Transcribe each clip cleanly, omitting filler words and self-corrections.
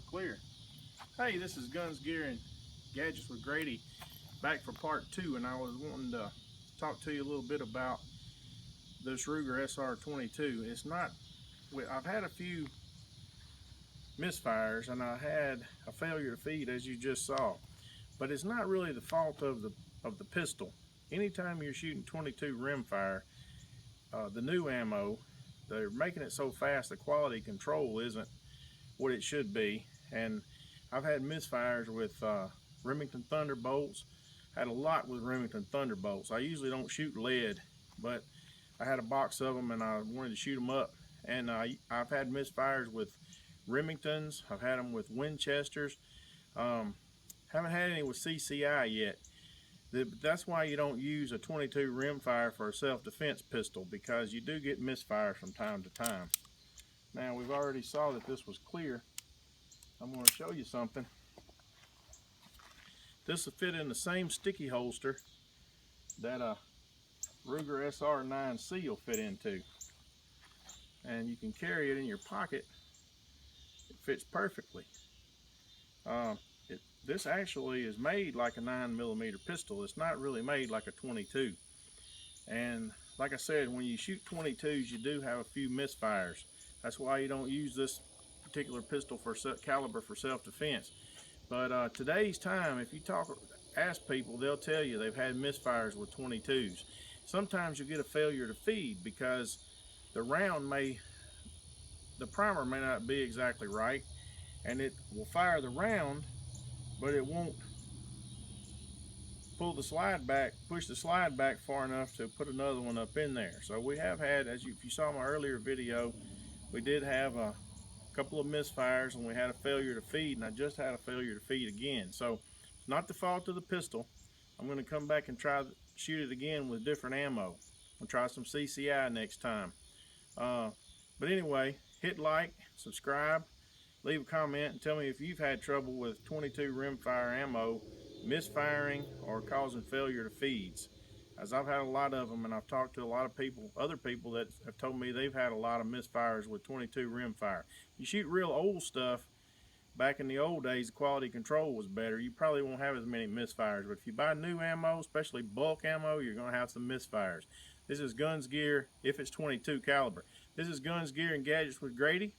we're clear. Hey, this is Guns, Gear, and Gadgets with Grady, back for part 2, and I was wanting to talk to you a little bit about this Ruger SR22. It's not, I've had a few misfires, and I had a failure to feed, as you just saw, but it's not really the fault of the pistol. Anytime you're shooting 22 rimfire, the new ammo, they're making it so fast the quality control isn't what it should be, and I've had misfires with Remington Thunderbolts. Had a lot with Remington Thunderbolts. I usually don't shoot lead, but I had a box of them and I wanted to shoot them up, and I've had misfires with Remingtons. I've had them with Winchesters. Haven't had any with CCI yet. That's why you don't use a 22 rimfire for a self-defense pistol, because you do get misfires from time to time. Now, we've already saw that this was clear. I'm going to show you something. This will fit in the same sticky holster that a Ruger SR9C will fit into, and you can carry it in your pocket. It fits perfectly. This actually is made like a 9mm pistol. It's not really made like a 22. And like I said, when you shoot 22s, you do have a few misfires. That's why you don't use this particular pistol for caliber for self-defense. But today's time, if you ask people, they'll tell you they've had misfires with 22s. Sometimes you get a failure to feed because the primer may not be exactly right, and it will fire the round, but it won't push the slide back far enough to put another one up in there. So we have had, if you saw my earlier video, we did have a couple of misfires, and we had a failure to feed, and I just had a failure to feed again. So it's not the fault of the pistol. I'm going to come back and shoot it again with different ammo. I'll try some CCI next time. But anyway, hit like, subscribe, leave a comment, and tell me if you've had trouble with 22 rimfire ammo misfiring or causing failure to feeds, as I've had a lot of them, and I've talked to a lot of people, other people that have told me they've had a lot of misfires with 22 rimfire. You shoot real old stuff, back in the old days, the quality control was better. You probably won't have as many misfires, but if you buy new ammo, especially bulk ammo, you're going to have some misfires. This is Guns, Gear, if it's 22 caliber. This is Guns, Gear, and Gadgets with Grady,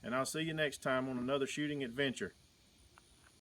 and I'll see you next time on another shooting adventure.